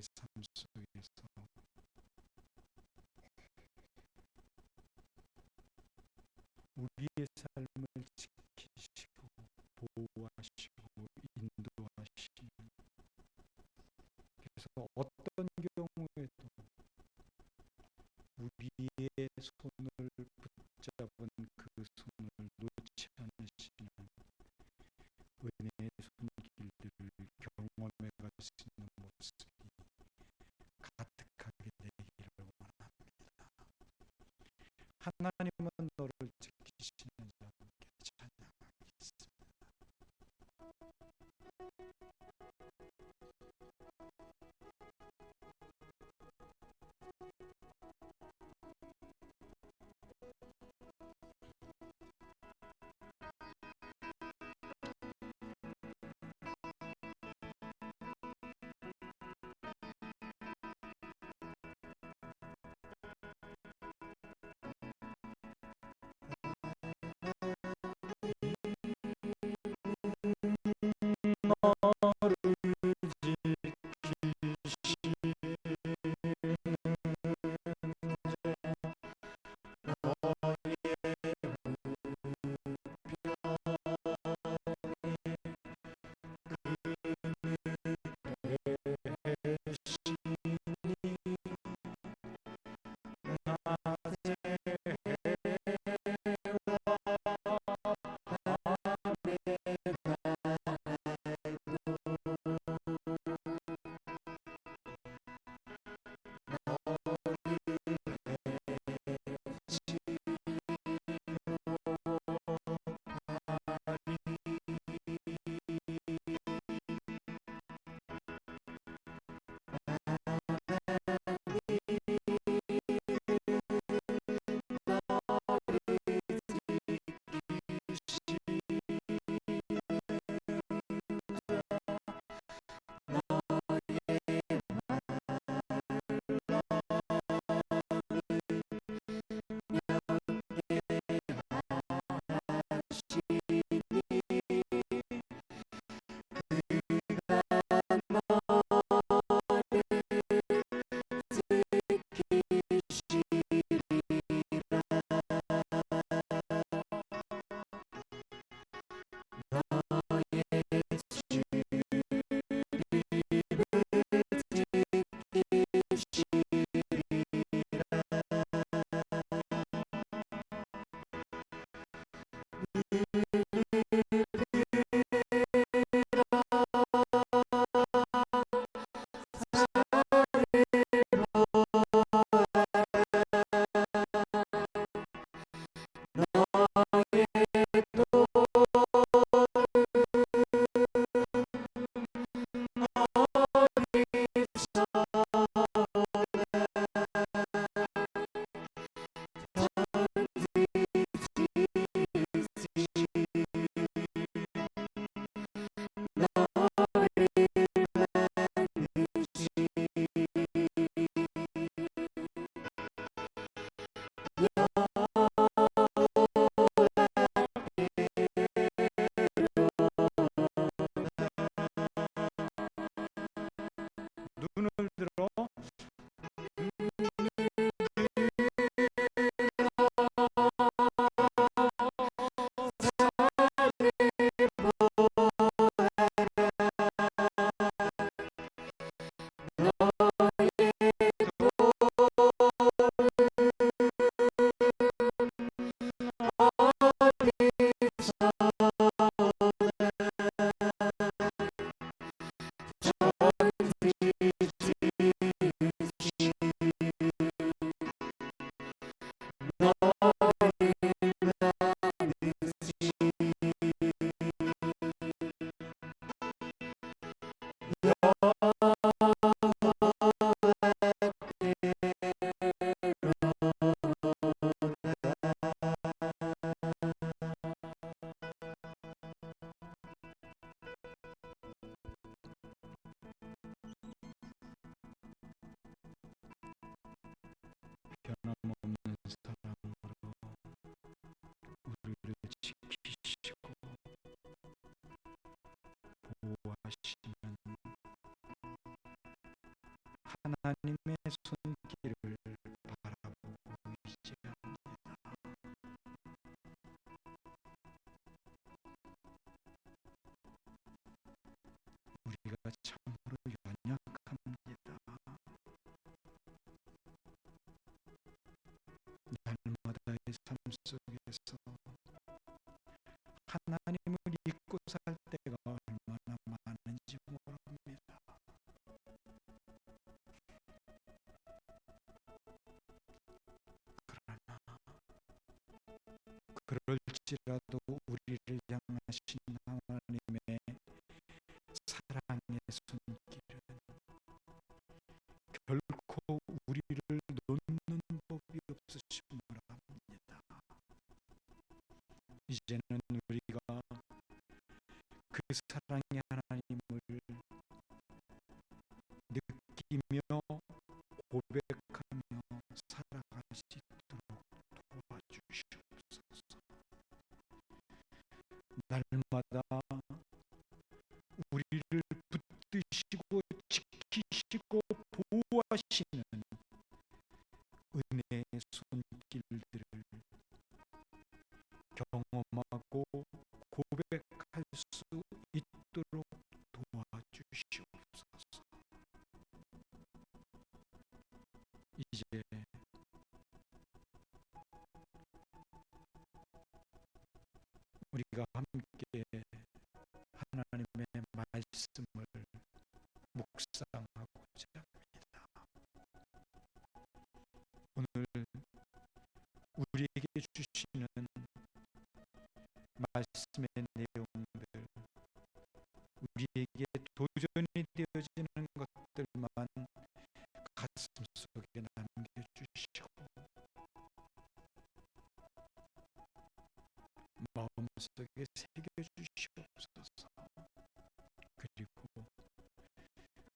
삶 속에서 우리의 삶을 지키시고 보호하시고 인도하시는, 그래서 어떤 경우에도 우리의 손을 붙잡은 그 손을 놓지 않으시는 은혜의 손길들을 경험해 갈 수 있는 모습이 가득하게 되기를 원합니다. 하나님은 너를 지키시는 자께 찬양하겠습니다. 눈을 들어 하나님의 손길을 바라보고 있지요. 우리가 참으로 연약합니다. 날마다의 삶 속에서 하나님을 잊고 살 때가 얼마나 많은지 모릅니다. 그러나 그럴지라도 우리를 향하신 하나님의 사랑의 손길은 결코 우리를 놓는 법이 없으심을 압니다. 이제는 우리가 그 사랑의 하나님을 느끼며 고백하며 살아갈 수 있도록 도와주시옵소서. 날마다 우리를 붙드시고 지키시고 보호하시는 은혜의 손길들을 경험하고 고백할 수 있도록 도와주시옵소서. 이제 우리가 함께 하나님의 말씀을 묵상하고자 합니다. 오늘 우리에게 주시는 말씀의 내용들, 우리에게 도전이 되어지는 것들만 가슴 속에 남겨주시고 마음속에 새겨주시옵소서. 그리고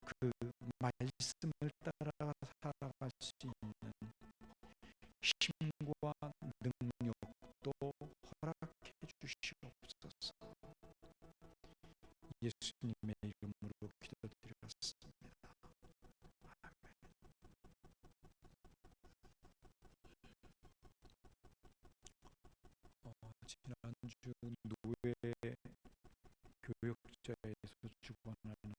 그 말씀을 따라 살아갈 수 있는 힘과 능력도 허락해 주시옵소서. 예수님의 이름으로 기도드렸습니다. 아멘. 지난주 노예 교역자에서 주관하는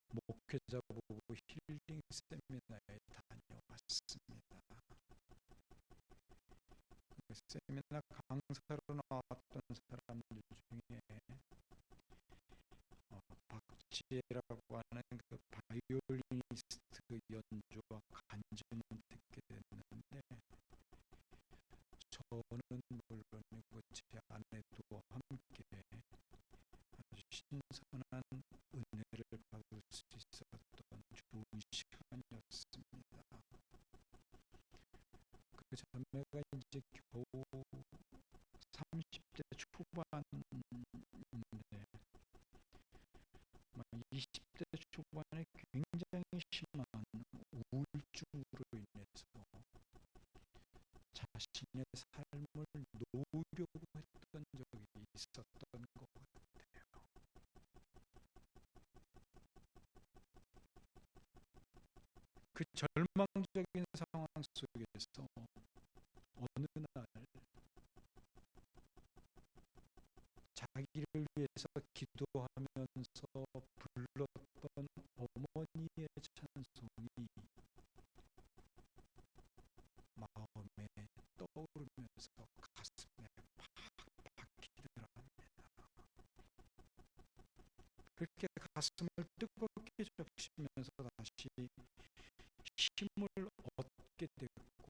목회자 보고 힐링 세미나에 다녀왔습니다. 그 세미나 강사로 나왔던 사람들 중에 박지혜라고 하는 그 바이올리니스트 연주와 간증을 듣게 됐는데, 저는 물론이고 제 아내도 함께 아주 신선한 은혜를 받을 수 있었던 좋은 시간이었습니다. 그 자매가 이제 겨우 30대 초반인데 20대 초반에 굉장히 심한 우울증으로 인해서 자신의 삶을 놓으려고 했던 적이 있었던 것 같아요. 그 절망적인 상황 속에서 어느 날 자기를 위해서 기도하면서 불렀던 어머니의 찬송이 마음에 떠오르면서 가슴에 팍 박히더랍니다. 그렇게 가슴을 뜨겁게 적시면서 다시 힘을 얻게 됐고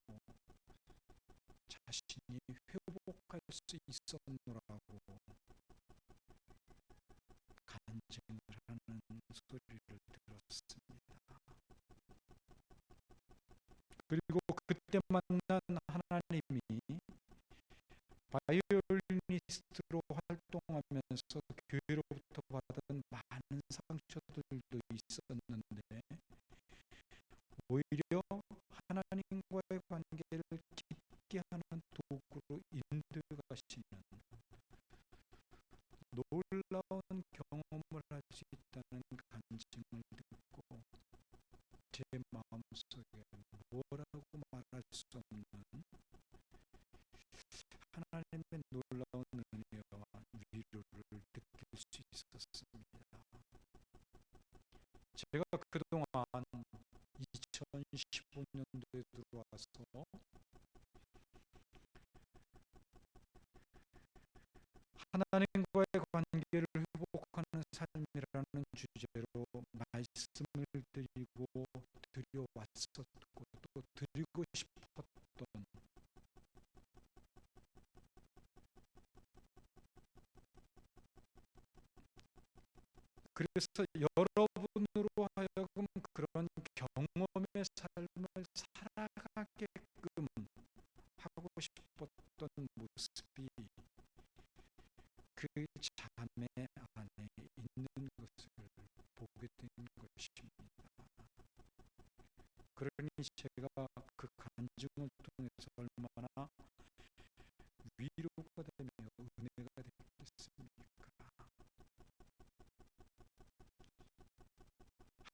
자신이 회복할 수 있었노라고 간증을 하는 소리를 들었습니다. 그리고 그때 만난 하나님이 바이올리니스트로 활동하면서 교회로부터 받은 많은 상처들도 있었는데, 오히려 하나님과의 관계를 깊게 하는 도구로 인도하시는 놀라운 경험을 할 수 있다는 간증을 듣고 제 마음속에 뭐라고 말할 수 없는 하나님의 놀라운 은혜와 위로를 느낄 수 있었습니다. 제가 그동안 2015년도에 들어와서 하나님과의 관계를 회복하는 삶이라는 주제로 말씀을 드리고 드려왔었고 또 드리고 싶었던, 그래서 여러분으로 하여금 그런 경험의 삶을 살아가게끔 하고 싶었던 모습이 그 자매 안에 있는 것을 보게 된 것입니다. 그러니 제가 그 간증을 통해서 얼마나 위로가 되며 은혜가 되겠습니까?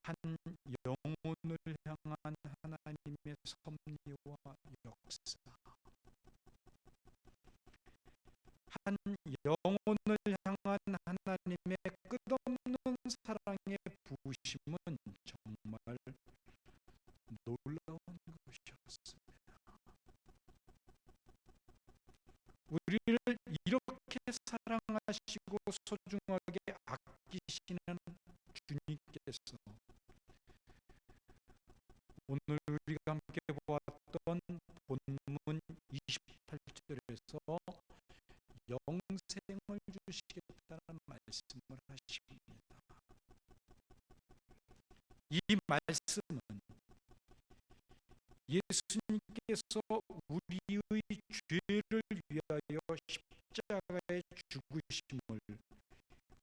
한 영혼을 향한 하나님의 섭리와 역사, 한 영혼을 향한 하나님의 끝없는 사랑의 부으심은 정말 놀라운 것이었습니다. 우리를 이렇게 사랑하시고 소중하게 아끼시는 주님께서 오늘 우리가 함께 보았던 본문 28절에서 영생을 주시겠다는 말씀을 하십니다. 이 말씀은 예수님께서 우리의 죄를 위하여 십자가에 죽으심을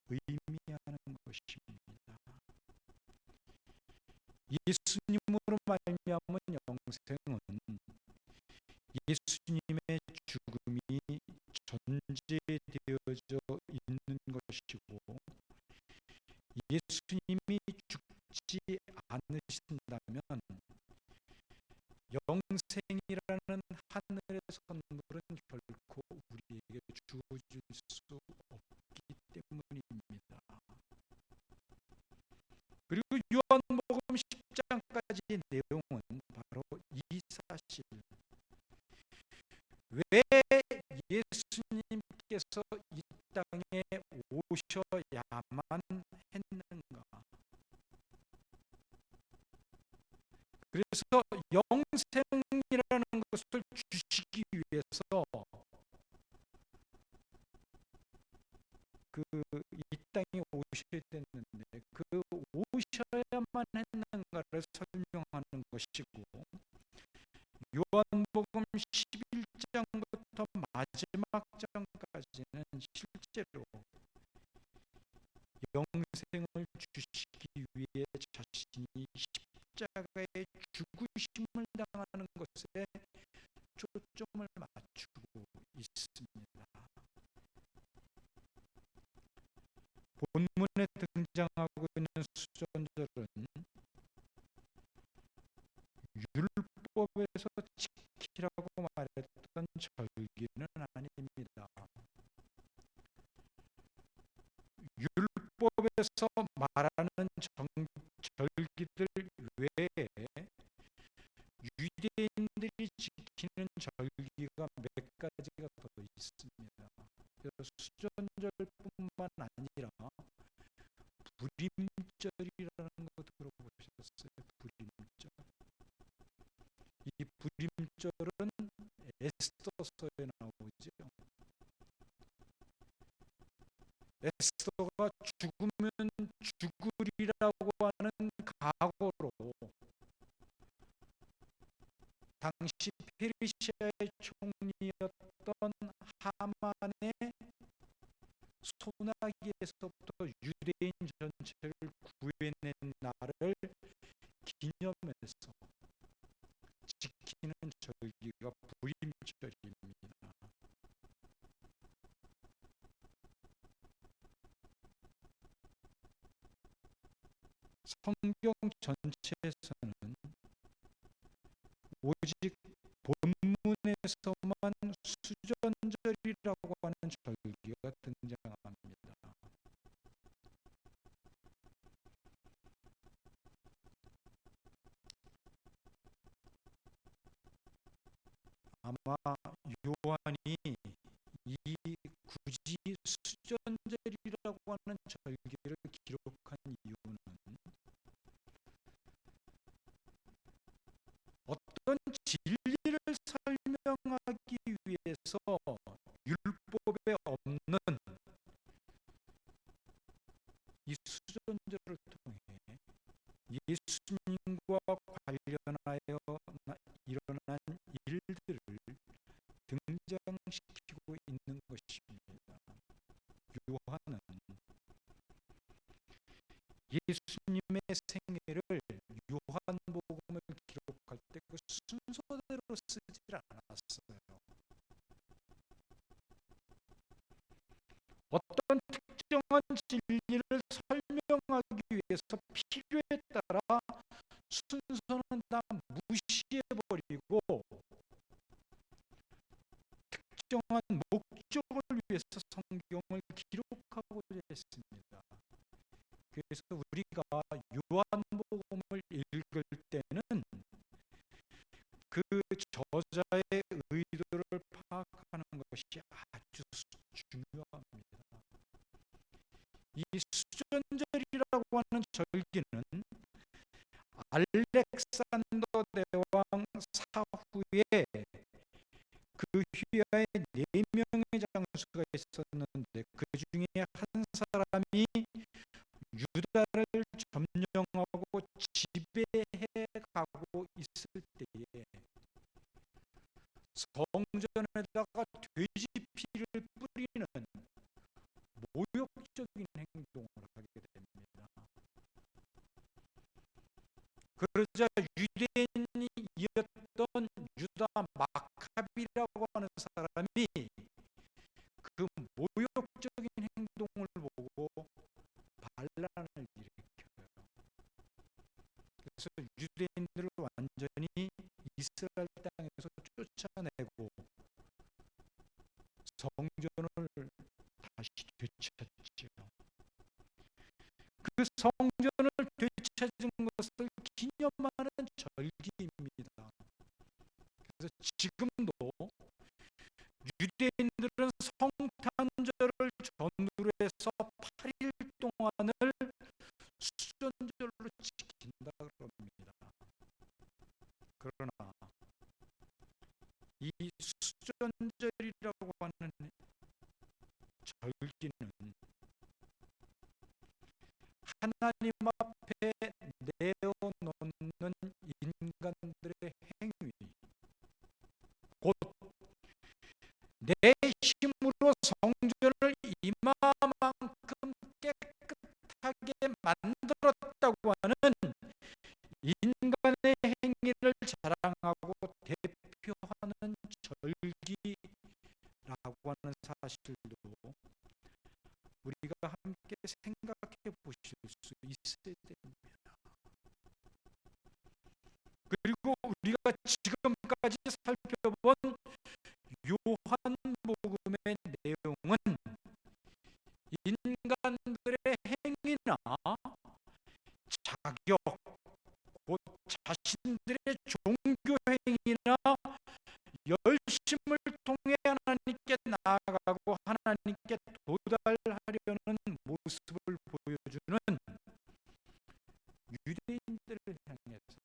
의미하는 것입니다. 예수님으로 말미암은 영생은 예수님의 죽음이 전제되어져 있는 것이고, 예수님이 죽지 않으신다면 영생이라는 하늘의 선물은 결코 우리에게 주어질 수 없기 때문입니다. 그리고 요한복음 10장까지의 내용은 바로 이 사실, 왜 예수님께서 이 땅에 오셔야만 했는가? 그래서 영생이라는 것을 주시기 위해서 이 땅에 오셔야 됐는데 그 오셔야만 했는가를 설명하는 것이고, 요한복음 11장부터 마지막 장까지는 실제로 영생을 주시기 위해 자신이 십자가에 죽으심을 당하는 것에 초점을 맞추고 있습니다. 본문에 등장하고 있는 수전절은 율법에서 지키라고 말했던 절기는 아닙니다. 율법에서 말하는 절기들 외에 유대인들이 지키는 절기가 몇 가지가 더 있습니다. 그래서 수전절뿐만 아니라 불임절이라는 거 들어보셨어요? 불임절. 이 불임절은 에스더서에 나오죠. 에스더가 죽으면 죽으리라고 하는 각오로 당시 페르시아의 총리였던 하만의 소나기에서부터 유대인 전체를 구해낸 날을 기념해서 지키는 절기가 불임절입니다. 성경 전체에서는 오직 본문에서만 수전절이라고 하는 절기가 등장합니다. 아마 요한이 이 굳이 수전절이라고 하는 절기를 기록한 이유는 어떤 진리를 설명하기 위해서 율법에 없는 이 수전절을 통해 예수님과 관련하여 일어난 일들을 등장시키고 있는 것입니다. 요한은 예수님의 생애를 요한복음을 기록할 때 그 순서대로 쓰질 않았어요. 어떤 특정한 진리를 설명하기 위해서 필요에 따라 순서는 다 무시해버리고 특정한 목적을 위해서 성경을 기록하고자 했습니다. 그래서 우리가 요한복음을 읽을 때는 그 저자의 의도를 파악하는 것이 아주 중요합니다. 이 수전절이라고 하는 절기는 알렉산더 대왕 사후에 그 휘하에 4명의 장수가 있었는데 그 중에 한 사람이 유다를 점령하고 지배해 가고 있을 때에 성전에다가 돼지 피를 뿌리는 모욕적인 행동을 하게 됩니다. 그러자 유대인이었던 유다 마카비라고 하는 사람이 그 모욕적인 행동을 보고 반란을 일으켜요. 그래서 유대인들을 완전히 이스라엘 땅에서 쫓아내고 성전을 다시 되찾지요. 그 성전을 되찾은 것을 기념하는 절기입니다. 그래서 지금도 유대인들은 성탄절을 전후로 해서 8일 동안을 수전절로 지킨다 그럽니다. 그러나 이 수전절이라고 하는 절기는 하나님 앞에 내어놓는 인간들의 행위, 곧 내 힘으로 성전을 이마만큼 깨끗하게 만들었다고 하는 인간의 행위를 자랑하고 대표하는 절기라고 하는 사실도 우리가 함께 생각해 보실 수 있어야 됩니다. 그리고 우리가 지금까지 살펴본 요한복음의 내용은 인간들의 행위나 자격, 곧 자신들의 종교 행위나 열심을 통해 하나님께 나아가고 하나님께 도달하려는 모습을 보여주는 유대인들을 향해서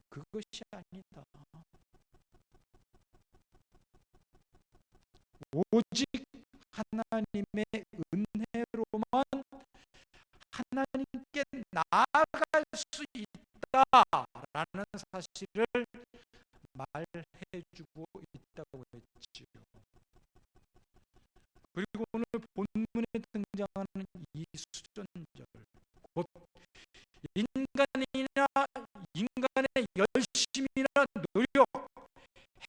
그것이 아니다. 오직 하나님의 은혜로만 하나님께 나아갈 수 있다라는 사실을 말해주고 있다고 했지요. 그리고 오늘 본문에 등장하는 이 수전절, 곧 인간의 열심이나 노력,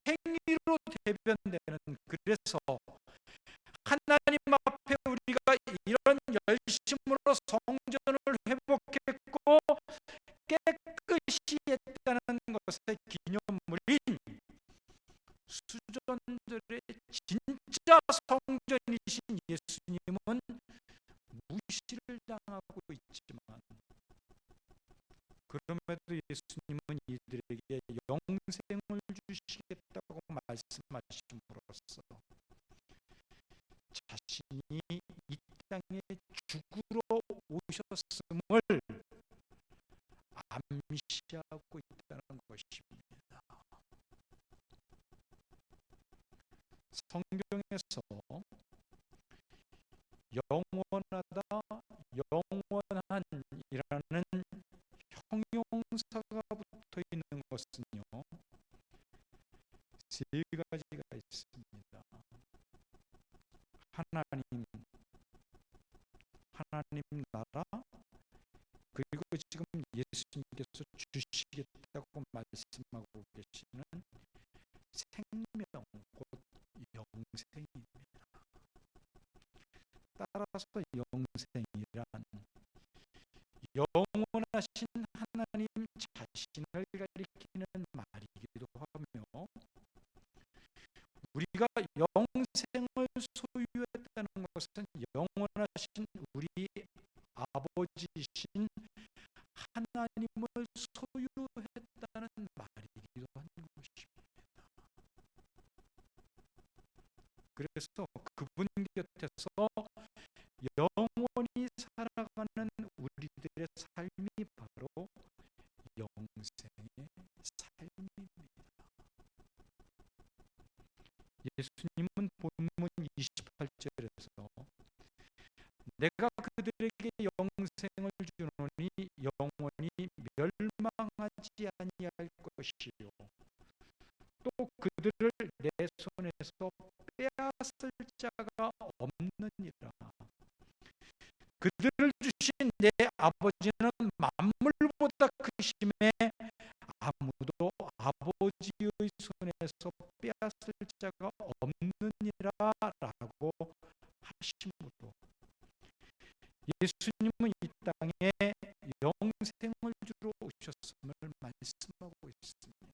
행위로 대변되는, 그래서 하나님 앞에 우리가 이런 열심으로 성전을 회복했고 깨끗이 했다는 것을 기념물인 수전들의 진짜 성전이신 예수님은 무시를 당하고 있지만, 그럼에도 예수님은 이들에게 영생을 주시겠다고 말씀하심으로써 자신이 이 땅에 죽으러 오셨음을 암시하고 있다는 것입니다. 성경에서 영원하다, 영원한이라는 형용사가 붙어 있는 것은요, 세 가지가 있습니다. 하나님 나라, 그리고 지금 예수님께서 주시겠다고 말씀하고 계시는 생명, 곧 영생입니다. 따라서 영생이란 영원하신 하나님 자신을 가리키는 말이기도 하며, 우리가 영생을 소유했다는 것은 영원하신 우리 아버지이신 하나님을 소유했다는 말이기도 하는 것입니다. 그래서 그분 곁에서 영원히 살아가는 우리들의 삶이 바로 영생의 삶입니다. 예수님은 본문 28절에서 내가 그들에게 영생을 주노니 영원히 멸망하지 아니할 것이요, 또 그들을 내 손에서 빼앗을 자가 없느니라. 그들을 주신 내 아버지는 만물보다 크심에 아무도 아버지의 손에서 빼앗을 자가 없느니라 라고 하심으로, 예수님은 이 땅에 영생을 주러 오셨음을 말씀하고 있습니다.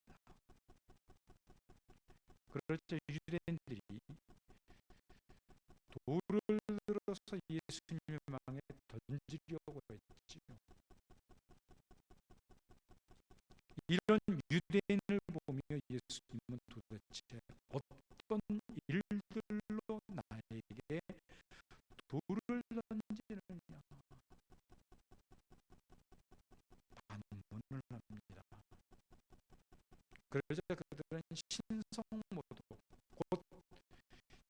그럴 때 유대인들이 돌을 들어서 예수님을 향해 던지려고 했지요. 이런 유대인을 보며 예수님은 도대체 어떤 일들로 나에게 돌을 던지느냐 반문을 합니다. 그러자 그들은 신성모독, 곧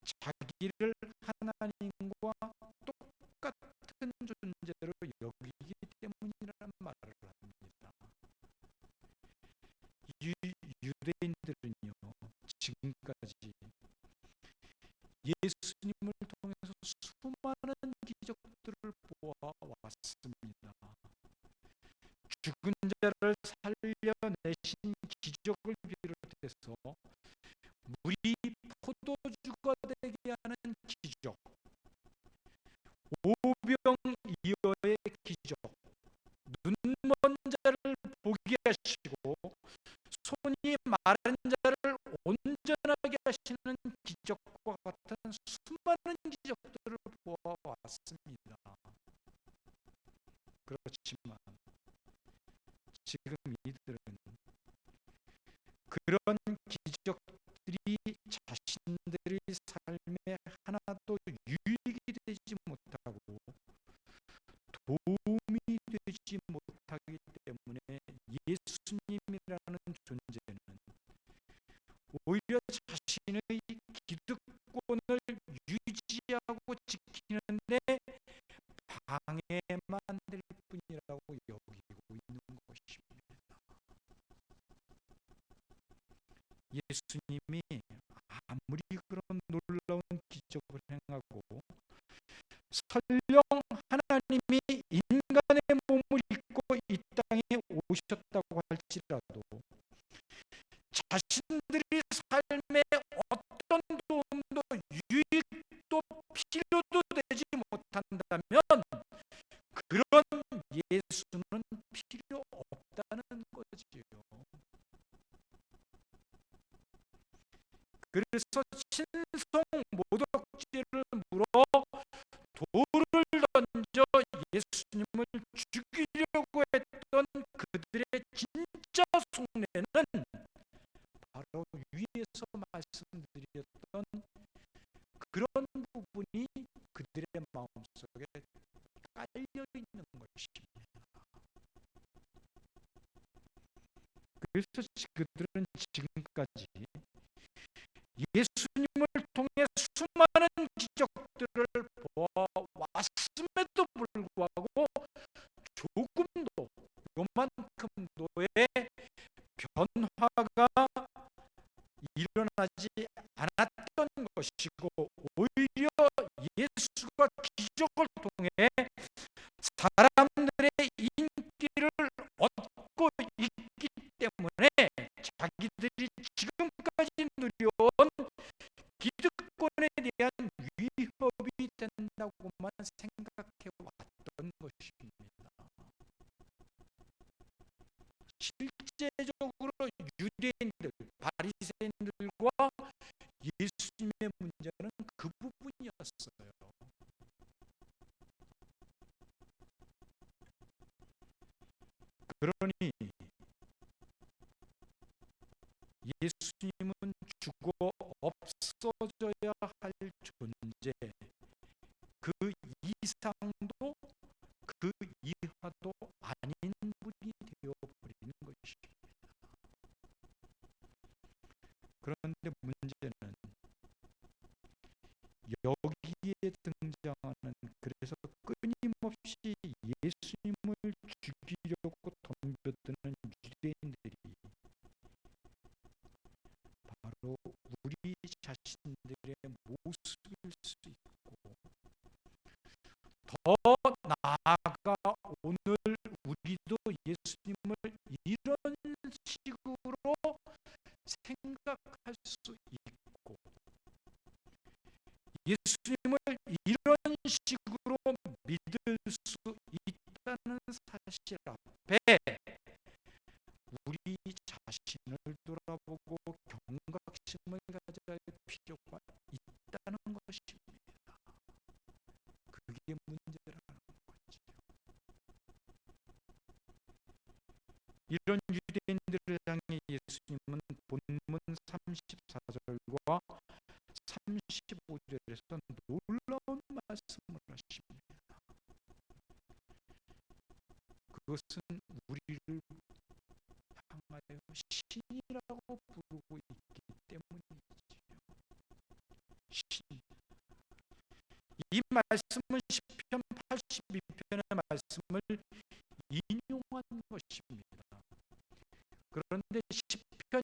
자기를 하나님과 똑같은 존재로 여기기 때문이라는 말을 합니다. 유대인들은요, 지금까지 예수님을 통해서 수많은 기적들을 보아왔습니다. 죽은 자를 살려내신 기적을 비롯해서 물이 포도주가 되게 하는 기적, 오병이어의 기적, 눈먼 자를 보게 하시고 손이 마른 자를 온전하게 하시는 기적과 같은 수많은 기적들을 보아왔습니다. 그렇지만 지금 이들은 그런 기적들이 자신들의 삶에 하나도 유익이 되지 못하고 도움이 되지 못하기 때문에 예수님이라는 존재는 오히려 자신의 기득권을 유지하고 지키는데 방해만 될 뿐이라고 여기고 있는 것입니다. 예수님이 아무리 그런 놀라운 기적을 행하고 설령 하나님이 인간의 몸을 입고 이 땅에 오셨다고 할지라도 자신들의 삶에 어떤 도움도 유익도 필요도 되지 못한다면 그런 예수는 필요 없다는 거지요. 그래서 친송 모독죄를 물어 돌을 던져 예수님을 죽이려고 했던 그들의 진짜 속내는 바로 위에서 말씀드렸던 그런 부분이 그들의 마음속에 깔려 있는 것입니다. 그래서 그들은 지금까지 예수님을 통해 수많은 기적들을 보아왔음에도 불구하고 조금도 요만큼도의 변화가 일어나지 않았던 것이고, 오히려 예수가 기적을 통해 사람들의 인기를 얻고 있기 때문에 자기들이 지금까지 누려온 기득권에 대한 위협이 된다고만 생각해 왔던 것입니다. 실제적으로 유대인들, 바리새인들과 예수님의 문제는 그 부분이었어요. 그러니 예수님은 죽어 없어져야 할 존재, 그 이상도 그 이하도 아닌 분이 되어버리는 것입니다. 그런데 문제는 여기에 등장하는, 그래서 끊임없이 예수님을 죽이려고 덤벼드는 유대인들이 바로 우리 자신들의 모습일 수 있고, 더 나아가 오늘 우리도 예수님을 이런 식으로 생각할 수 있고, 예수님을 이런 식으로 믿을 수 있다는 사실 앞에 우리 자신을 돌아보고 경각심을 가져야 할 필요가 있다는 것입니다. 그게 문제라는 거죠. 이런 유대인들을 향해 예수님은 본문 34절과 35절에서 놀라운 말씀을 하십니다. 그것은 우리를 향하여 신이라고 부르고 있기 때문이지요. 신. 이 말씀은 시편 82편의 말씀을 인용한 것입니다. 그런데 시편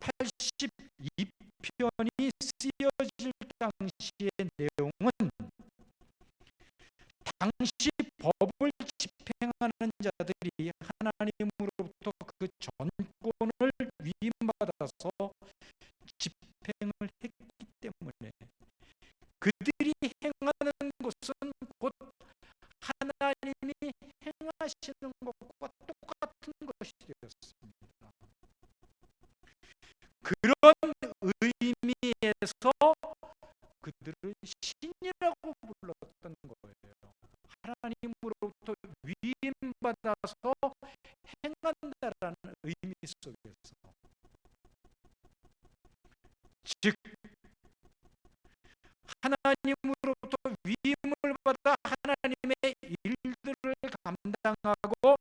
82편이 쓰여질 당시의 내용은 당시 법을 집행하는 자들이 하나님으로부터 그 전권을 위임받아서 집행을 했기 때문에 그들이 행하는 것은 곧 하나님이 행하시는 것과 똑같은 것이 되었습니다. 그런 의미에서 그들을 신이라고 불렀던 거예요. 하나님으로부터 위임받아서 행한다라는 의미 속에서, 즉 하나님으로부터 위임을 받아 하나님의 일들을 감당하고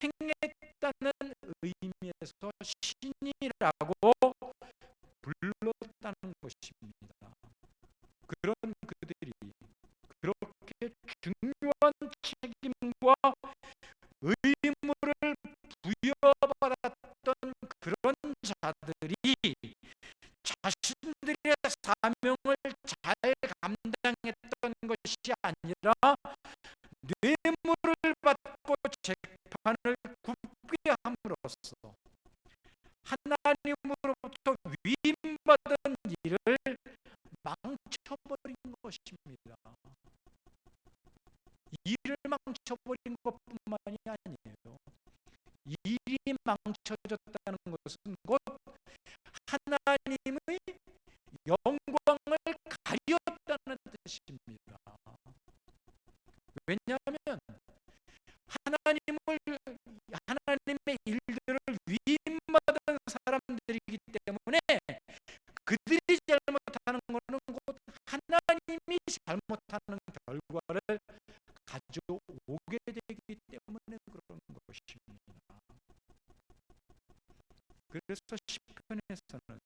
행했다는 의미에서 신이라고 불렀다는 것입니다. 그런 그들이 그렇게 중요한 책임과 의무를 부여받았던 그런 자들이 자신들의 사명을 잘 감당했던 것이 아니라 뇌물을 받고 재판을 굽게 함으로써 하나님으로부터 위임받은 일을 망쳐버린 것입니다. 일을 망쳐버린 것뿐만이 아니에요. 일이 망쳐졌다는 것은 곧 하나님의 영광을 가렸다는 뜻입니다. 왜냐하면 하나님의 일들을 위임받은 사람들이기 때문에 그들이 잘못하는 것은 곧 하나님이 잘못하는 결과를 가져오게 되기 때문에 그런 것입니다. 그래서 시편에서는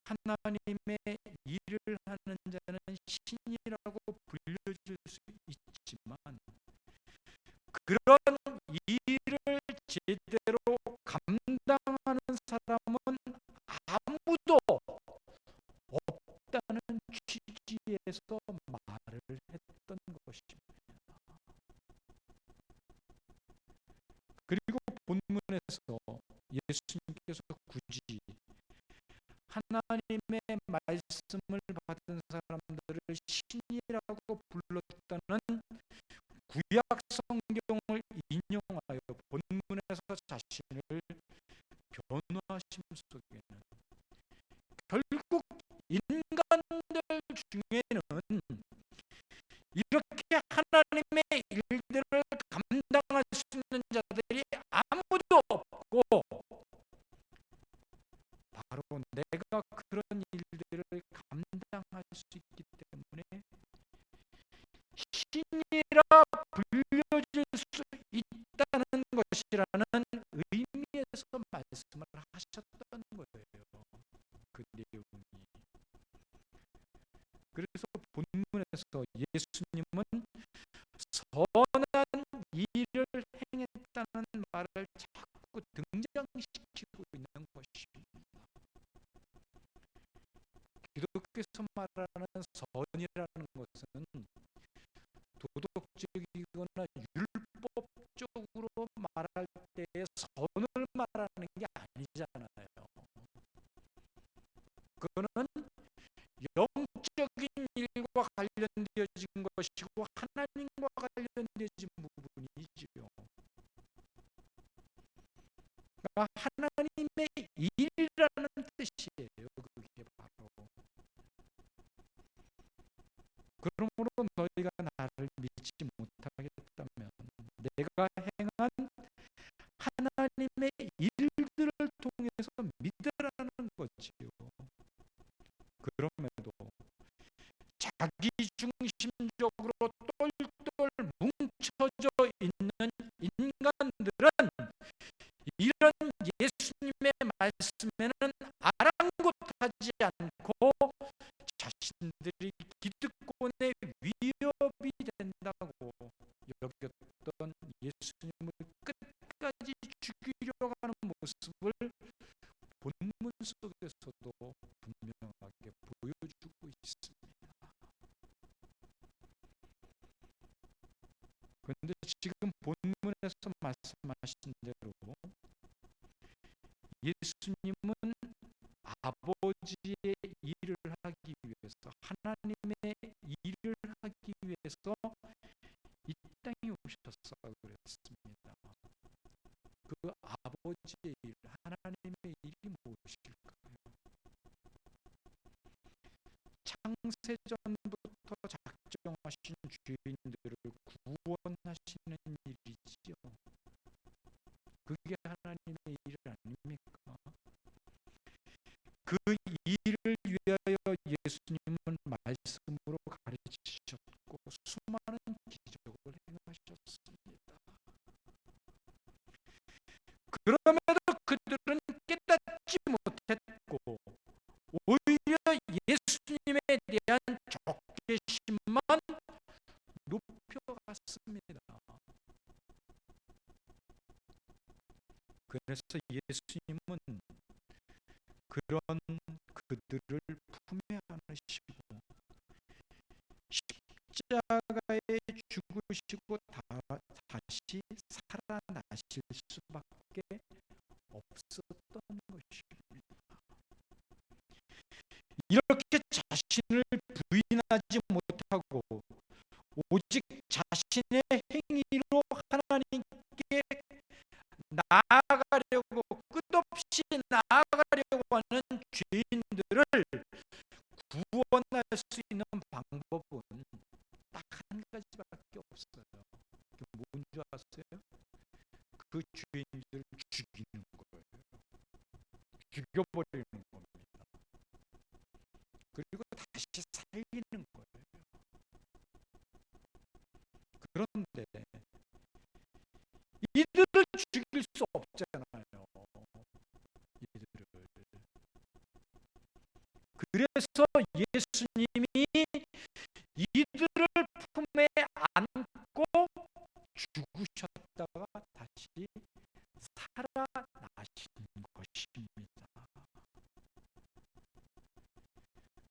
하나님의 일을 하는 자는 신이라고 불려줄 수 있지만 그런 일을 제대로 감당하는 사람은 아무도 없다는 취지에서 말을 했던 것입니다. 그리고 본문에서 예수님께서 굳이 하나님의 말씀을 받은 사람들을 신이라고 불렀다는 구약 성경을 인용하여 본문에서 자신을 변호하심 속에는 결국 인간들 중에는 이렇게 하나님의 일들을 감당할 수 있는 자들이 아무도 없고 바로 내가 그런 일들을 감당할 수 있기 때문에 신이라 불려질 수 있다는 것이라는 의미에서 말씀을 하셨던 거예요. 그 내용이. 그래서 본문에서 예수님은 선한 일을 행했다는 말을 자꾸 등장시키고 있는 것입니다. 기독교에서 말하는 선이라는 것은 도덕적이거나 율법적으로 말할 때의 선을 말하는 게 아니잖아요. 그거는 영적인 일과 관련되어진 것이고 하나님과 관련되어진 부분이지요. 그러니까 하나님의 일이라는 뜻이에요. 그게 바로. 그러므로 너희가 나를 믿지 못하겠다면 내가 행한 하나님의 일들을 통해서 믿으라는 거지요. 그럼에도 자기 중심적으로 똘똘 뭉쳐져 있는 인간들은 이런 예수님의 말씀에는 아랑곳하지 않고 자신들이 기득권의 위협이 된다고 여겼던 예수님을 끝까지 죽이려고 하는 모습을 본문 속에서도 분명하게 보여주고 있습니다. 그런데 지금 본문에서 말씀하신 대로 예수님은 아버지의 일을 하기 위해서 하나님의 일을 하기 위해서 이 땅에 오셨다고 그랬습니다. 그 아버지의 일, 하나님의 일이 무엇일까요? 창세전부터 작정하신 죄인들을 구원하시는 일이지요. 그게 하나님의 일 아닙니까? 그 일을 위하여 예수님은 말씀으로 가르치셨고 수많은 기적을 행하셨습니다. 그럼에도 그들은 깨닫지 못했고 오히려 예수님에 대한 적개심만 높여갔습니다. 그래서 예수님은 그런 그들을 품에 안으시고 십자가에 죽으시고 다시 살아나실 수밖에 없었던 것입니다. 이렇게 자신을 부인하지 못하고 오직 자신의 행위로 하나님께 나아가려고 끝없이 없이 나아가려고 하는 죄인들을 구원할 수 있는 방법은 딱 한 가지밖에 없어요. 그게 뭔지 아세요? 그 죄인들을 죽이는 거예요. 죽여버리는 겁니다. 그리고 다시 살리는 거예요. 그런데 이들을 죽일 수 없잖아요. 이들을. 그래서 예수님이 이들을 품에 안고 죽으셨다가 다시 살아나신 것입니다.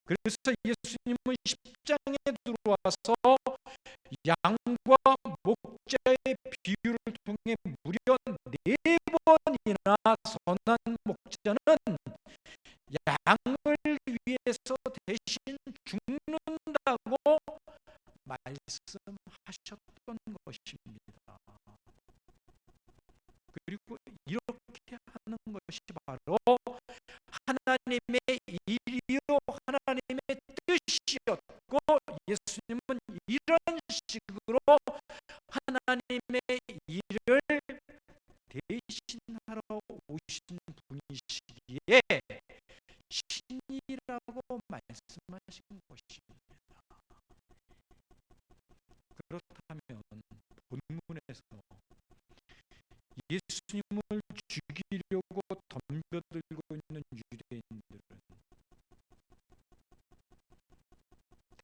그래서 예수님은 십장에 들어와서 양과 목자의 비유를 통해 무려 4번이나 선한 목자는 양을 위해서 대신 죽는다고 말씀하셨던 것입니다. 그리고 이렇게 하는 것이 바로 하나님의 일이요 하나님의 뜻이었고, 예수님은 이런 식으로 하나님의 일을 대신하러 오신 분이시기에 신이라고 말씀하신 것입니다. 그렇다면 본문에서 예수님을 죽이려고 덤벼들고 있는 유대인들은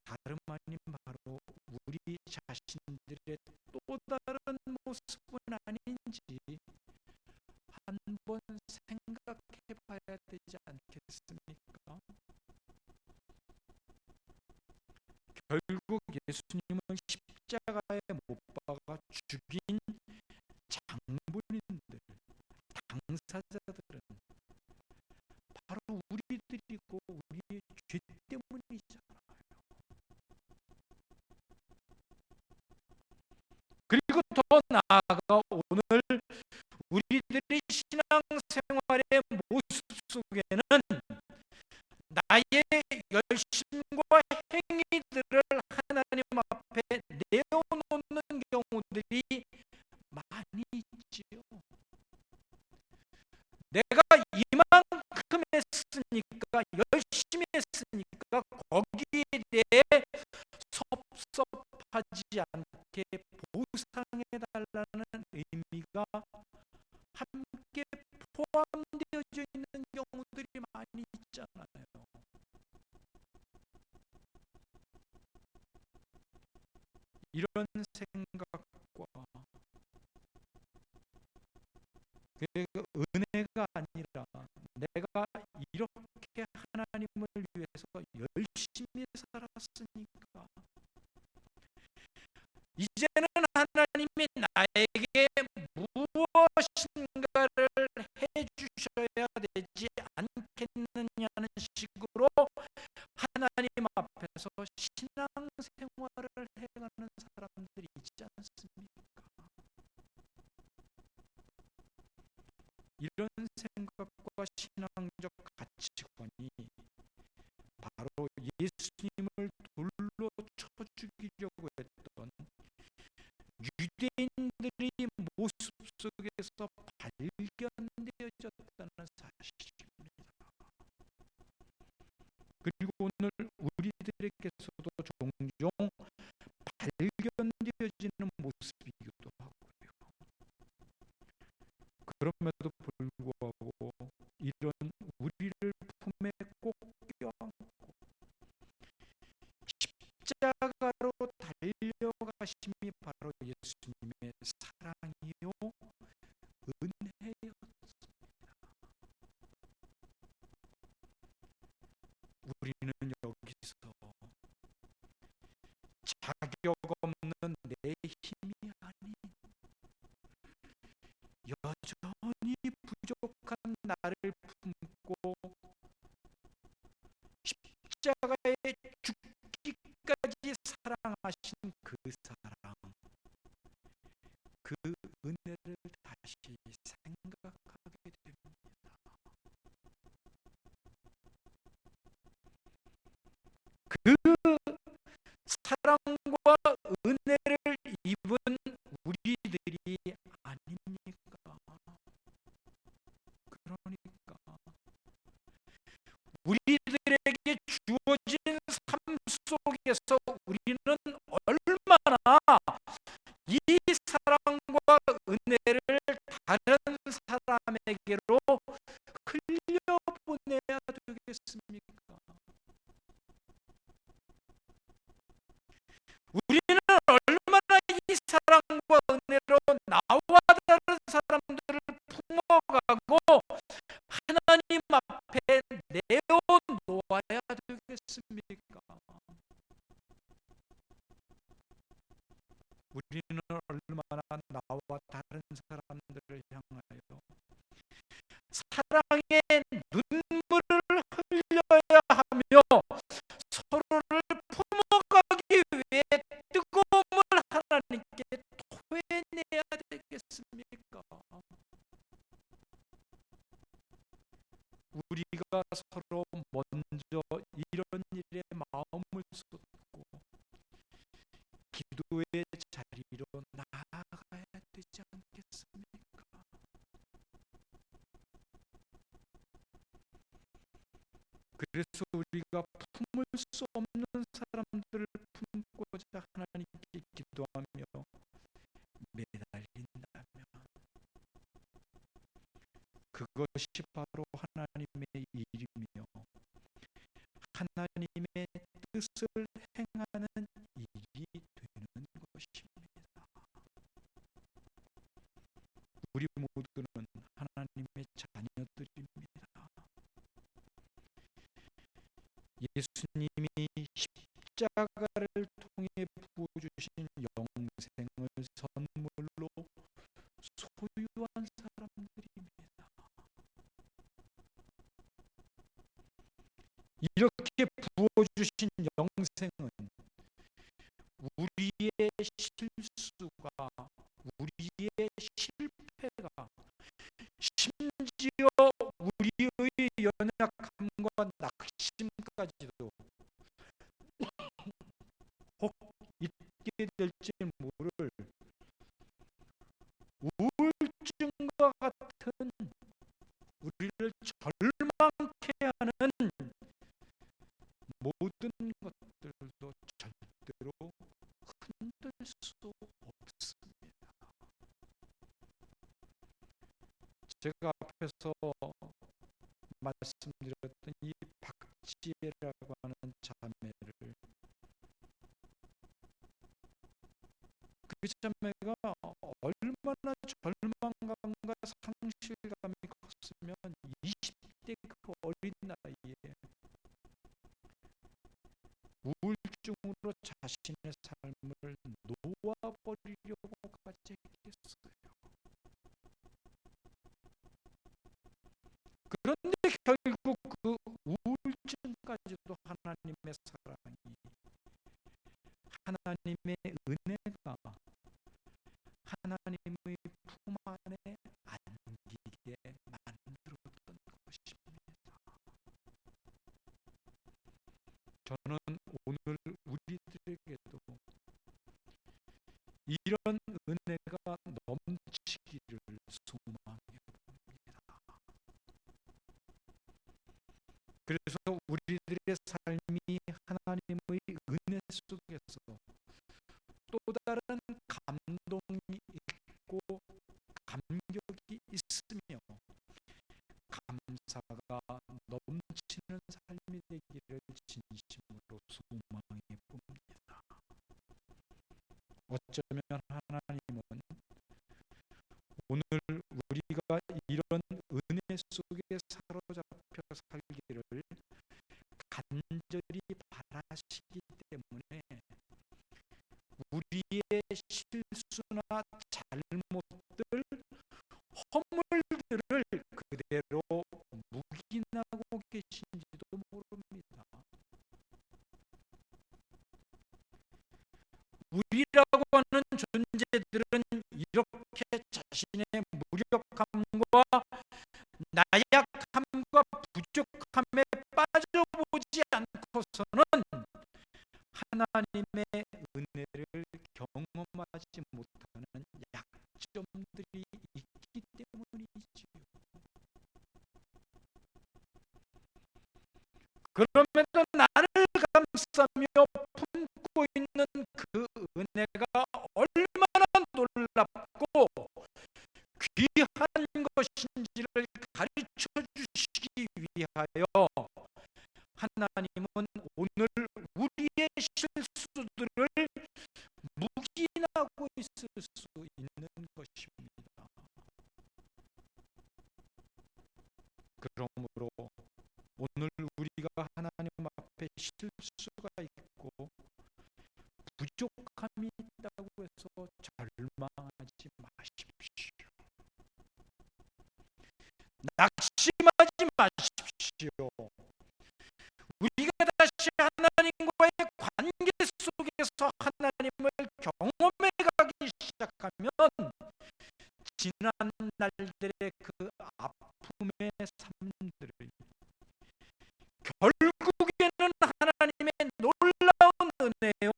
다름 아닌 바로 우리 자신들의 또 다른 모습은 아닌지 한번 생각해 봐야 되지 않겠습니까? 결국 예수님을 십자가에 못 박아 죽인 장본인들, 당사자들은 바로 우리들이고 우리의 죄 때문이잖아요. 그리고 더 나아가 오늘 우리들의 신앙생활의 모습 속에는 나의 열심과 행위들을 하나님 앞에 내어놓는 경우들이 많이 있지요. 내가 이만큼 했으니까, 열심히 했으니까 거기에 대해 섭섭하지 않게 보상해달라는 의미가 함께 포함되어져 있는 경우들이 많이 있잖아요. 이런 생각과 은혜가 아니라 내가 이렇게 하나님을 위해서 열심히 살았으니까 이제는 하나님이 나에게 무엇인가를 해주셔야 되지 않겠느냐는 식으로 하나님 앞에서 신앙생활을 해가는 사람들이 있지 않습니까? 이런 생각과 신앙적 가치관이 바로 예수님을 돌로 쳐 죽이려고 했던 유대인들의 모습 속에서 발견되어졌다는 사실입니다. 그리고 오늘 우리들에게서도 종종 발견되어지는 모습이기도 하고요. 그럼에도 불구하고 이런 우리를 품에 꼭 껴안고 십자가로 달려가심이 바로 예수님의 사랑이요 은혜였습니다. 우리는 여기서 자격 없는 내 힘이 아닌 여전히 부족한 나를 품고 십자가에 죽기까지 사랑하신 그 사랑, 그 은혜를 사랑과 은혜로 나와 다른 사람들을 품어가고 하나님 앞에 내어놓아야 되겠습니까? 우리는 얼마나 나와 다른 사람들을 향하여 사랑의 눈물을 흘려야 하며 서로를 품어가기 위해 뜨거움을 하나님께 토해내야 되겠습니까? 우리가 서로 먼저 이런 일에 마음을 쏟고 기도의 자리로 나아가야 되지 않겠습니까? 그래서 우리가 품을 수 없는 사람들을 품고자 하나님께 기도하며 매달린다면 그것이 바로 하나님의 일이며 하나님의 뜻을 행하는 일이 되는 것입니다. 우리 모두는 하나님의 자녀들입니다. 예수님이 십자가를 통해 부어주신 영생을 선물로 소유한 사람들입니다. 이렇게 부어주신 영생은 우리의 실수가, 우리의 실패가, 심지어 우리의 연약함과 낙심까지도 혹 있게 될지 모를 우울증과 같은 우리를 절망케 하는 모든 것들도 절대로 흔들 수 없습니다. 제가 앞에서 말씀드렸던 이 박지혜라고 하는 자매를, 그 자매가 얼마나 절망감과 상실감이 컸으면 20대 그 어린 나이에 우울증으로 자신의 삶을 놓아버리려고까지 했겠어요. 그런데 결국 그 우울증까지도 하나님의 사랑이, 하나님의 은혜가 하나님의 품 안에 안기게 만들었던 것입니다. 저는 오늘 우리들에게도 이런 은혜가 넘치기를 소망해 봅니다. 그래서 우리들의 삶이 하나님의 은혜 속에서 또 다른 감동이 있고 감격이 있으며 감사가 넘치는 삶이 되기를 진심으로 소망해 봅니다. 어쩌면 하나님은 오늘 우리가 이런 은혜 속에 사로잡혀 살기를 간절히 바라시기 때문에 우리의 실수나 잘못들, 허물들을 그대로 묵인하고 계신지도 모릅니다. 우리라고 하는 존재들은 이렇게 자신의 무력함과 나약함과 부족함에 빠져보지 않고서는 하나님의 은혜를 경험하지 못하는 약점들이 있기 때문이지요. 그럼에도 나를 감싸며 품고 있는 그 은혜가 얼마나 놀랍고 귀한 것인지를 가르쳐 주시기 위하여 하나님은 오늘 우리의 실수들을 묵인하고 있을 수 있는 것입니다. 그러므로 오늘 우리가 하나님 앞에 실수가 있고 부족함이 있다고 해서 절망하지 마십시오. 낙심하지 마십시오. 우리가 다시 하나님과의 관계 속에서 하나님을 경험해 가기 시작하면 지난 날들의 그 아픔의 삶들을 결국에는 하나님의 놀라운 은혜요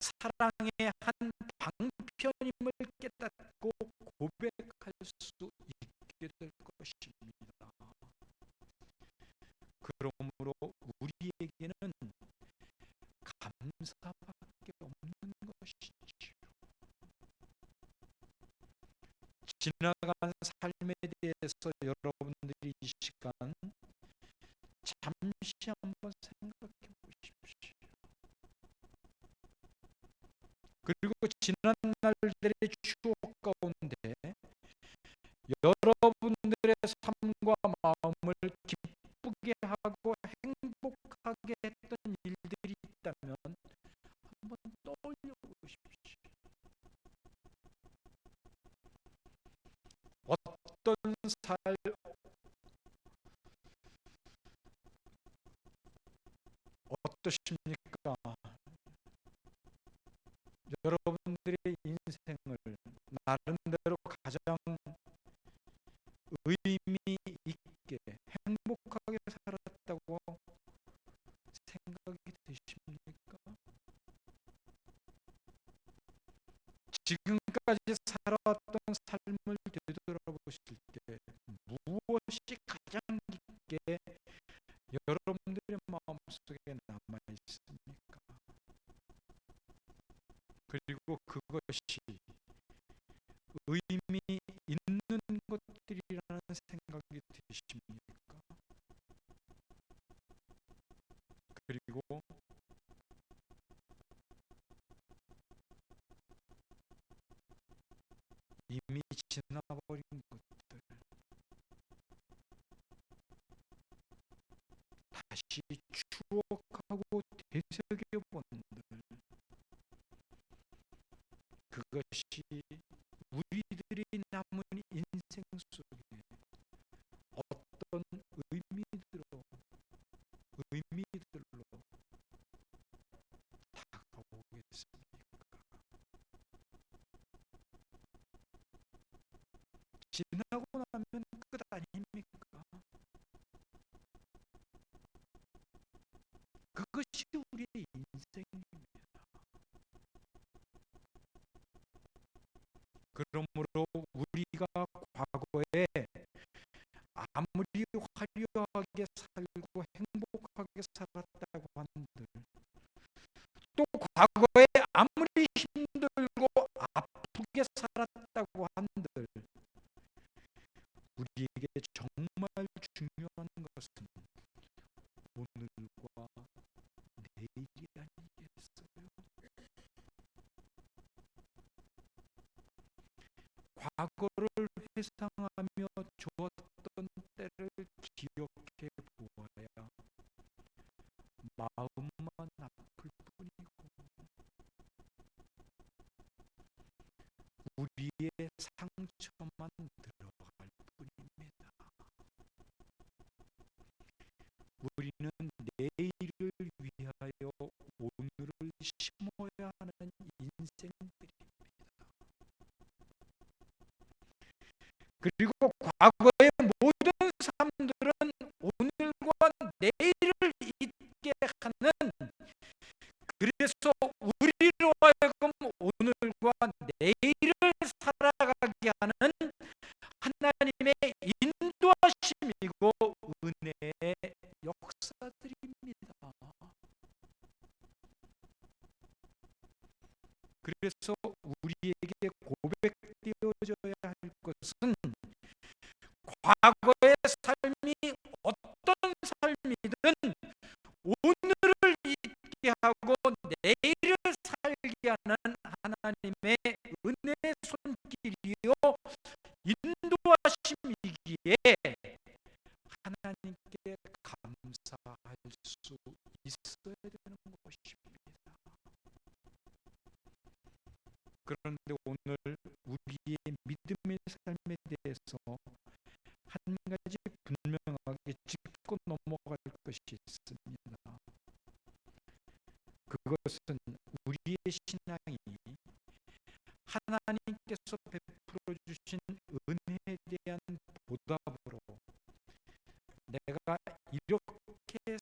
사랑의 한 방편임을 깨닫고 고백할 수 있게 될 것입니다. 그러므로 우리에게는 감사밖에 없는 것이지요. 지나간 삶에 대해서 여러분들이 이 시간 잠시 한번 생각해 보십시오. 그리고 지난 날들의 추억 가운데 여러분들의 삶과 마음을 기쁘게 하고 행복하게 했던 일들이 있다면 한번 떠올려 보십시오. 어떤 어떠십니까? 여러분들의 인생을 나름대로 가장 의미 있게 행복하게 살았다고 생각이 되십니까? 지금까지 살아왔던 삶을 되돌아보실 때 무엇이 가장 깊게 여러분들의 마음속에 남아 있습니까? 그리고 그것이 의미 있는 것들이라는 생각이 드십니까? 그리고 이미 지나버린 것들 다시 추억하고 되새겨본들 그것이 우리들이 남은 인생 속에 어떤 의미들로 다가오겠습니까? 지나고 나면 끝 아닙니까? 그것이 우리의 인생입니다. 그러므로 우리가 과거에 아무리 화려하게 살고 행복하게 살았다고 한들 또 과거에 아무리 힘들고 아프게 살았다고 한들 우리에게 정말 중요한 것은 오늘과 내일이 아니겠어요? 과거를 회상하며 좋았던 때를 기억해 보아야 마음만 아플 뿐이고 우리의 상처만 늘어갈 뿐입니다. 우리는 내일을 위하여 오늘을 심어야 하는 인생들입니다. 그리고 과거의 모든 삶들은 오늘과 내일을 잊게 하는 그래서 우리로 하여금 오늘과 내일을 살아가게 하는 하나님의 인도하심이고 은혜의 역사들입니다. 그래서 우리에게 고백되어져야 할 것은 과거의 삶이 어떤 삶이든 오늘을 잊게 하고 내일을 살게 하는 하나님의 은혜의 길이요 인도하심이기에 하나님께 감사할 수 있어야 되는 것입니다. 그런데 오늘 우리의 믿음의 삶에 대해서 한 가지 분명하게 짚고 넘어갈 것이 있습니다. 그것은 우리의 신앙이 하나님께서 베풀어 주신 은혜에 대한 보답으로 내가 이렇게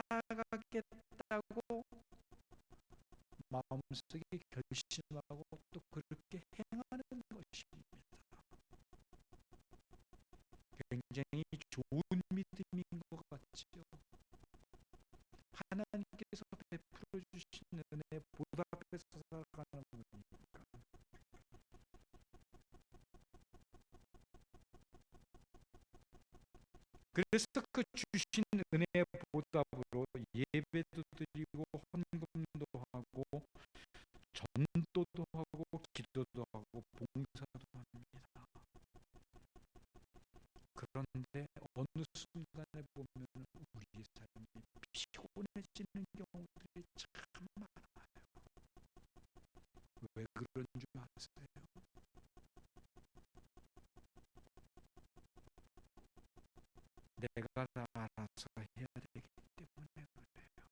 살아가겠다고 마음속에 결심하고 또 그렇게 행하는 것입니다. 굉장히 좋은 믿음인 것 같지요. 하나님께서 베풀어 주신 은혜 보답해서 살아가는 거니까. 그래서 그 주신 은혜의 보답으로 예배도 드리고 헌금도 하고 전도도 하고 기도도 하고 봉사도 합니다. 그런데 어느 순간에 보면 우리 삶이 피곤해지는 경우들이 참 많아요. 왜 그런 줄 아세요? 내가 다 알아서 해야 되기 때문에 그래요.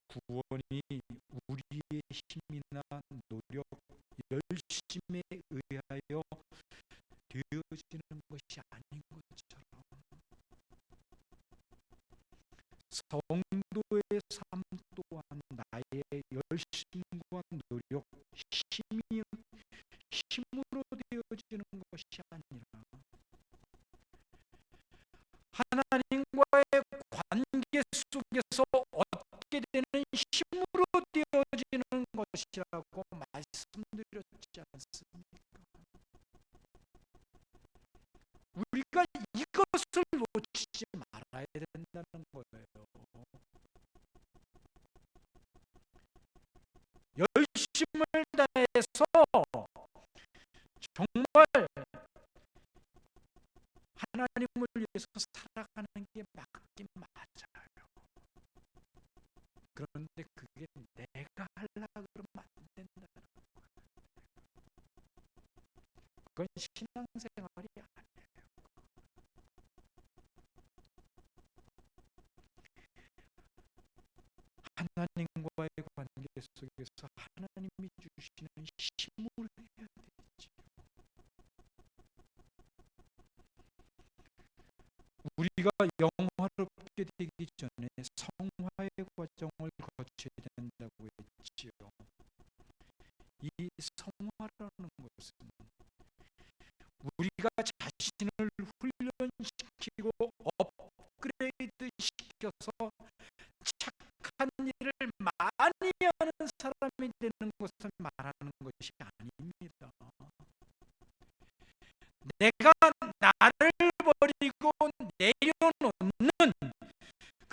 구원이 우리의 힘이나 노력, 열심에 의하여 되어지는 것이 아닌 것처럼 성도의 삶 또한 나의 열심과 노력, 힘으로 되어지는 것이 아니라 하나님과의 관계 속에서 얻게 되는 힘으로 되어지는 것이라고 말씀드렸지 않습니까? 우리가 이것을 놓치지 말아야 된다는 거예요. 열심을 다해서 정말 하나님을 위해서 살아가는 게 맞긴 맞아요. 그런데 그게 내가 하려고 그러면 안 된다는 거예요. 그건 신앙생활이 아니에요. 하나님과의 관계 속에서 하나님이 주시는 힘을 해야 되지. 우리가 영화롭게 되기 전에 성화의 과정을 거쳐야 된다고 했지요. 이 성화라는 것은 우리가 자신을 훈련시키고 업그레이드 시켜서 착한 일을 많이 하는 사람이 되는 것을 말하는 것이 아닙니다. 내가 나를 버리고 내려놓는,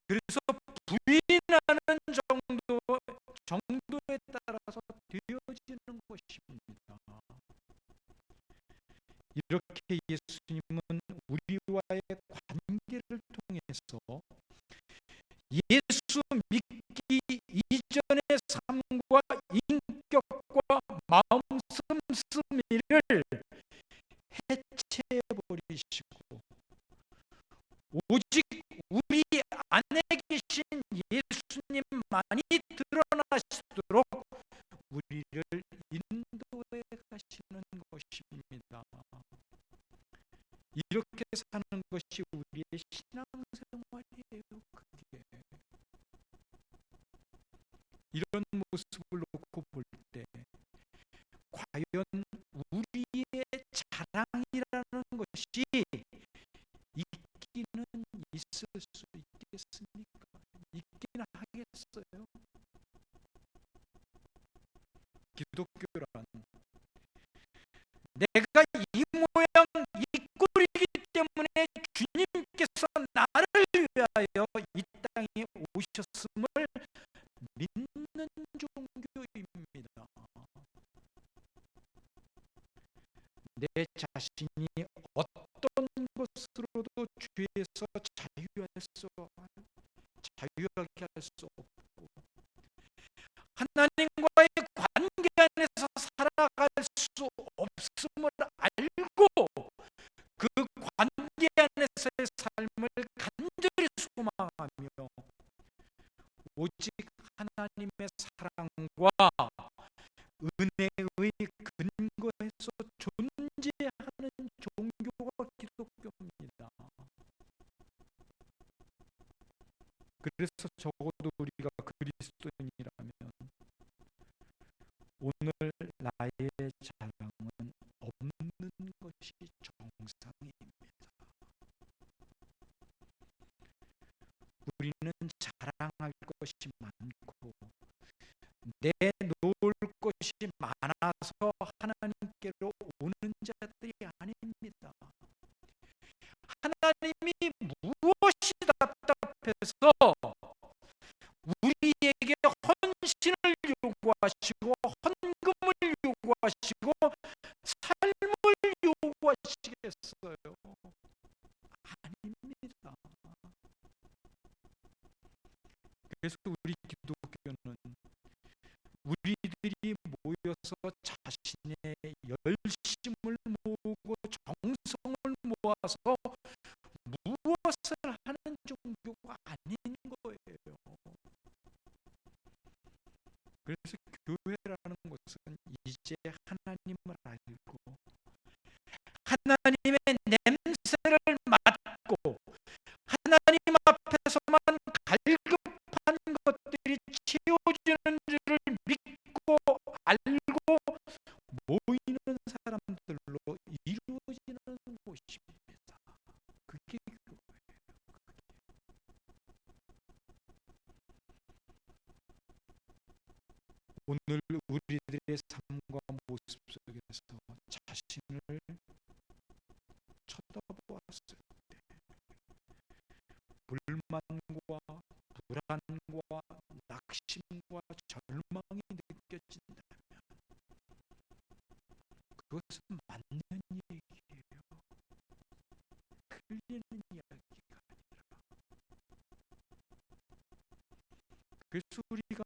그래서 부인하는 정도에 따라서 되어지는 것입니다. 이렇게 예수님은 우리와의 관계를 통해서 예수 믿기 이전의 삶과 인격과 마음 씀씀이를 해체해 버리시고 오직 우리 안에 계신 예수님만이 드러나시도록 우리를 인도해 가시는 것입니다. 이렇게 사는 것이 우리의 신앙생활이에요. 그게 이런 모습을 놓고 볼 때 과연 우리의 자랑이라는 것이 있기는 있을 수 있겠습니까? 있기는 하겠어요? 기독교란 내가 이 모양 이 꼴이기 때문에 주님께서 나를 위하여 이 땅에 오셨음을 믿는 내 자신이 어떤 것으로도 죄에서 자유하게 할 수 없고, 하나님과의 관계 안에서 살아갈 수 없음을 알고 그 관계 안에서의 삶을 간절히 소망하며 오직 하나님의 사랑과 은혜의 근거에서 존재하는 종교가 기독교입니다. 그래서 적어도 우리가 그리스도인이라면 오늘 나의 자랑은 없는 것이 정상입니다. 우리는 자랑할 것이 많고 내놓을 것이 많아서 하나님께로 오는 자들이 아닙니다. 하나님이 무엇이 답답해서 우리에게 헌신을 요구하시고 헌금을 요구하시고 삶을 요구하시겠어요? 아닙니다. 그래서 우리 기독교는 우리들이 모여서 자신의 열심을 모으고 정성을 모아서 무엇을 하는 종교가 아닌 거예요. 그래서 교회라는 것은 이제 하나님을 알고 하나님의 냄새를 맡고 하나님 앞에서만 갈급한 것들이 채워지는 줄을 믿고 알고 모이는 사람들로 이루어지는 곳입니다. 그게 교회예요. 오늘 우리들의 삶과 모습 속에서 자신을 쳐다보았을 때 불만과 불안과 낙심과 절망이 느껴진다면 그것은 맞는 얘기예요. 틀리는 이야기가 아니라. 그래서 우리가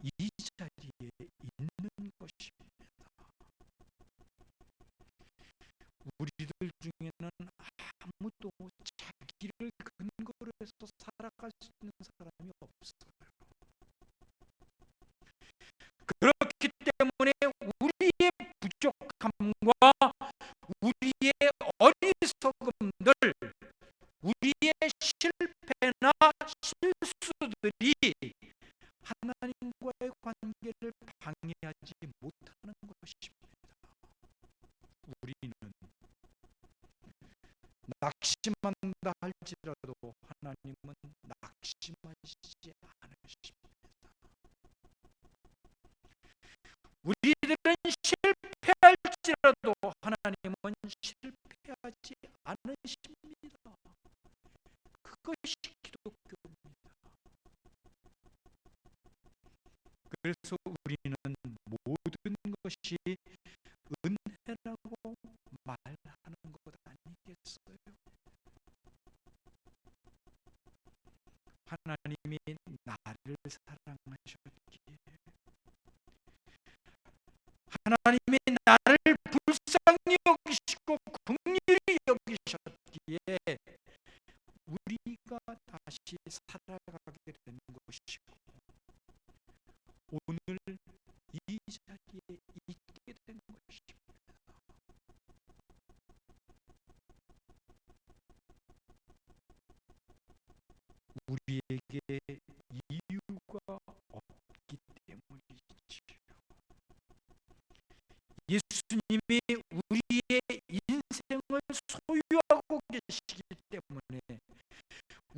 이 자리에 있는 것입니다. 우리들 중에는 아무도 자기를 근거로 해서 살아갈 수 있는 사람이 없어요. 그렇기 때문에 우리의 부족함과 우리의 어리석음들, 우리의 실패나 실수들이 하나님과의 관계를 방해하지 못하는 것입니다. 우리는 낙심한다 할지라도 하나님은 낙심하시지 않으십니다. 우리들은 실패할지라도 하나님은 실패하지 않으십니다. 그것이 기독교입니다. 그래서 우리는 모든 것이 은혜라고 말하는 것 아니겠어요? 하나님이 나를 사랑하셨기에, 하나님이 나를 불쌍히 여기시고 긍휼히 여기셨기에 우리가 다시 살아가게 되는 것이고 오늘 이 자리에 있게 된 것입니다. 우리에게 이유가 없기 때문이지요. 예수님이 우리의 인생을 소유하고 계시기 때문에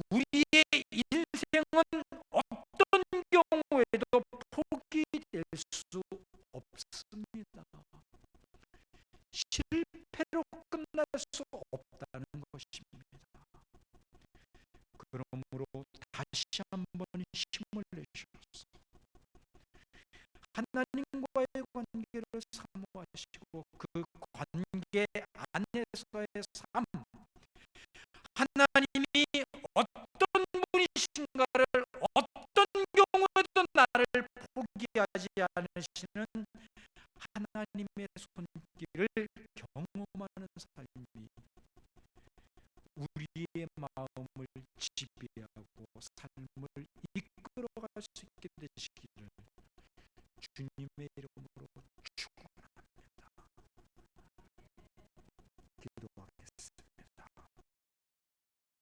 우리의 인생은 어떤 경우에도 포기될 수 없습니다. 실패로 끝날 수 없다는 것입니다. 그러므로 다시 한번 힘을 내셔서 하나님과의 관계를 사모하시고 그 관계 관계 안에서의 삶, 하나님이 어떤 분이신가를 어떤 경우에도 나를 포기하지 않으시는 하나님의 손길을 경험하는 삶이 우리의 마음을 지배하고 삶을